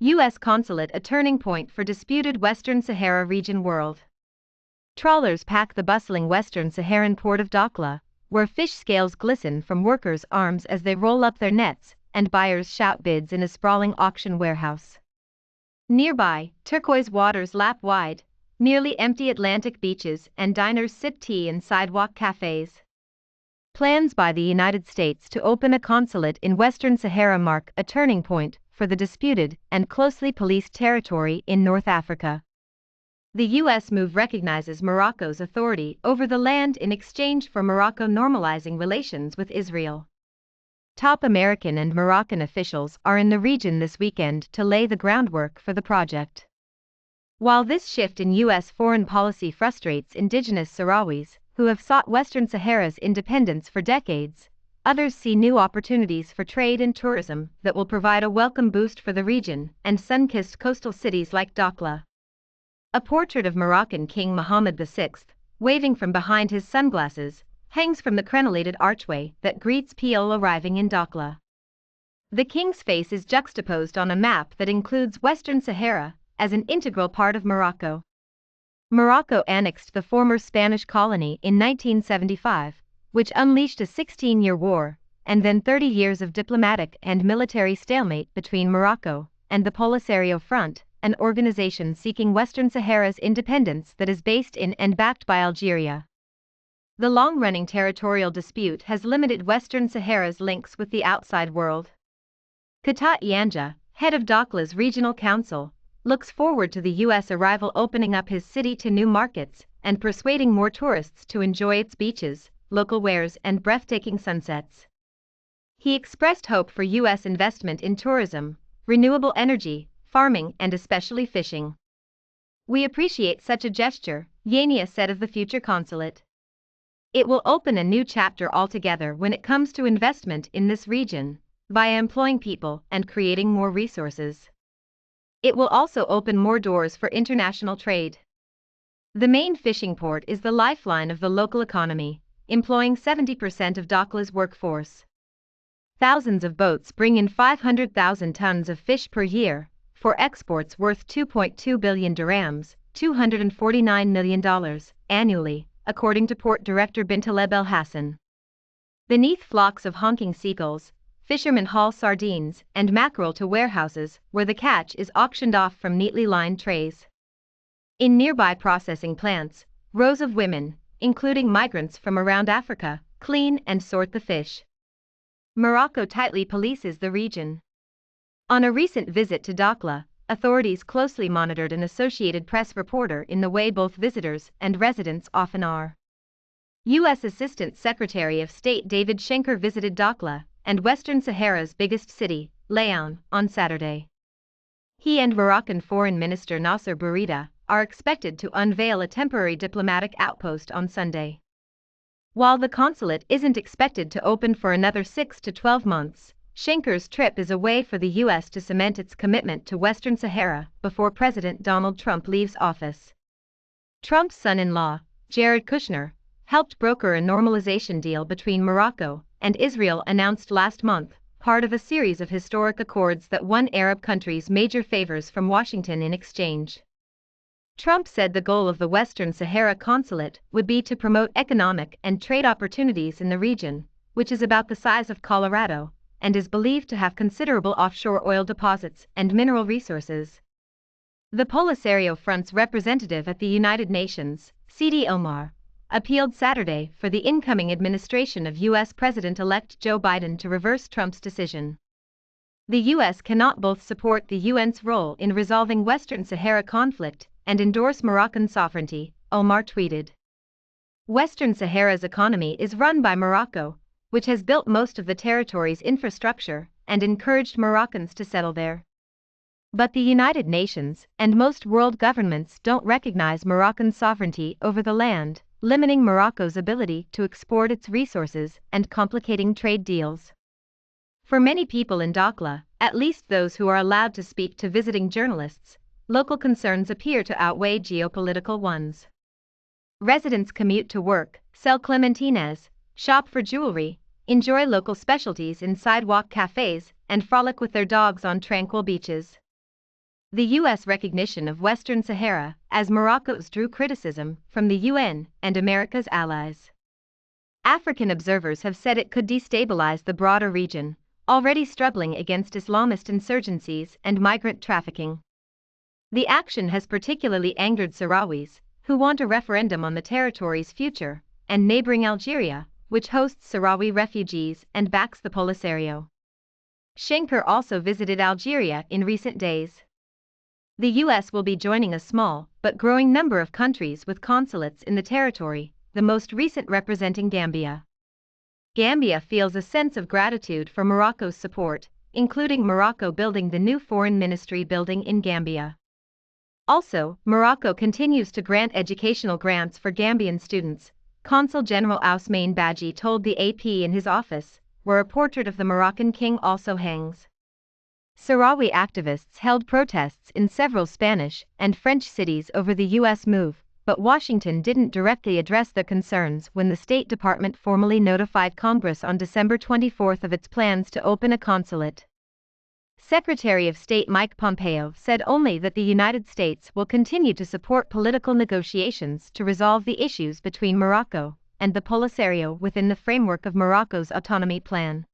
U.S. consulate a turning point for disputed Western Sahara Region World. Trawlers pack the bustling Western Saharan port of Dakhla, where fish scales glisten from workers' arms as they roll up their nets, and buyers shout bids in a sprawling auction warehouse. Nearby, turquoise waters lap wide, nearly empty Atlantic beaches and diners sip tea in sidewalk cafes. Plans by the United States to open a consulate in Western Sahara mark a turning point for the disputed and closely policed territory in North Africa. The U.S. move recognizes Morocco's authority over the land in exchange for Morocco normalizing relations with Israel. Top American and Moroccan officials are in the region this weekend to lay the groundwork for the project. While this shift in U.S. foreign policy frustrates indigenous Sahrawis, who have sought Western Sahara's independence for decades, others see new opportunities for trade and tourism that will provide a welcome boost for the region and sun-kissed coastal cities like Dakhla. A portrait of Moroccan King Mohammed VI, waving from behind his sunglasses, hangs from the crenellated archway that greets people arriving in Dakhla. The king's face is juxtaposed on a map that includes Western Sahara as an integral part of Morocco. Morocco annexed the former Spanish colony in 1975, which unleashed a 16-year war, and then 30 years of diplomatic and military stalemate between Morocco and the Polisario Front, an organization seeking Western Sahara's independence that is based in and backed by Algeria. The long-running territorial dispute has limited Western Sahara's links with the outside world. Khatat Yanja, head of Dakhla's regional council, looks forward to the U.S. arrival opening up his city to new markets and persuading more tourists to enjoy its beaches, local wares and breathtaking sunsets. He expressed hope for U.S. investment in tourism, renewable energy, farming and especially fishing. "We appreciate such a gesture," Yania said of the future consulate. "It will open a new chapter altogether when it comes to investment in this region, by employing people and creating more resources. It will also open more doors for international trade." The main fishing port is the lifeline of the local economy, employing 70% of Dakhla's workforce. Thousands of boats bring in 500,000 tons of fish per year, for exports worth 2.2 billion dirhams, $249 million, annually, according to Port Director Bintaleb El Hassan. Beneath flocks of honking seagulls, fishermen haul sardines and mackerel to warehouses where the catch is auctioned off from neatly lined trays. In nearby processing plants, rows of women, including migrants from around Africa, clean and sort the fish. Morocco tightly polices the region. On a recent visit to Dakhla, authorities closely monitored an Associated Press reporter in the way both visitors and residents often are. U.S. Assistant Secretary of State David Schenker visited Dakhla and Western Sahara's biggest city, Laon, on Saturday. He and Moroccan Foreign Minister Nasser Bourita are expected to unveil a temporary diplomatic outpost on Sunday. While the consulate isn't expected to open for another 6 to 12 months, Schenker's trip is a way for the U.S. to cement its commitment to Western Sahara before President Donald Trump leaves office. Trump's son-in-law, Jared Kushner, helped broker a normalization deal between Morocco and Israel announced last month, part of a series of historic accords that won Arab countries major favors from Washington in exchange. Trump said the goal of the Western Sahara consulate would be to promote economic and trade opportunities in the region, which is about the size of Colorado, and is believed to have considerable offshore oil deposits and mineral resources. The Polisario Front's representative at the United Nations, Sidi Omar, appealed Saturday for the incoming administration of U.S. President-elect Joe Biden to reverse Trump's decision. The U.S. cannot both support the UN's role in resolving Western Sahara conflict and endorse Moroccan sovereignty, Omar tweeted. Western Sahara's economy is run by Morocco, which has built most of the territory's infrastructure and encouraged Moroccans to settle there. But the United Nations and most world governments don't recognize Moroccan sovereignty over the land, limiting Morocco's ability to export its resources and complicating trade deals. For many people in Dakhla, at least those who are allowed to speak to visiting journalists, local concerns appear to outweigh geopolitical ones. Residents commute to work, sell clementines, shop for jewelry, enjoy local specialties in sidewalk cafes, and frolic with their dogs on tranquil beaches. The U.S. recognition of Western Sahara as Morocco's drew criticism from the UN and America's allies. African observers have said it could destabilize the broader region, already struggling against Islamist insurgencies and migrant trafficking. The action has particularly angered Sahrawis, who want a referendum on the territory's future, and neighboring Algeria, which hosts Sahrawi refugees and backs the Polisario. Schenker also visited Algeria in recent days. The U.S. will be joining a small but growing number of countries with consulates in the territory, the most recent representing Gambia. Gambia feels a sense of gratitude for Morocco's support, including Morocco building the new foreign ministry building in Gambia. Also, Morocco continues to grant educational grants for Gambian students, Consul General Ousmane Badji told the AP in his office, where a portrait of the Moroccan king also hangs. Sahrawi activists held protests in several Spanish and French cities over the U.S. move, but Washington didn't directly address their concerns when the State Department formally notified Congress on December 24 of its plans to open a consulate. Secretary of State Mike Pompeo said only that the United States will continue to support political negotiations to resolve the issues between Morocco and the Polisario within the framework of Morocco's autonomy plan.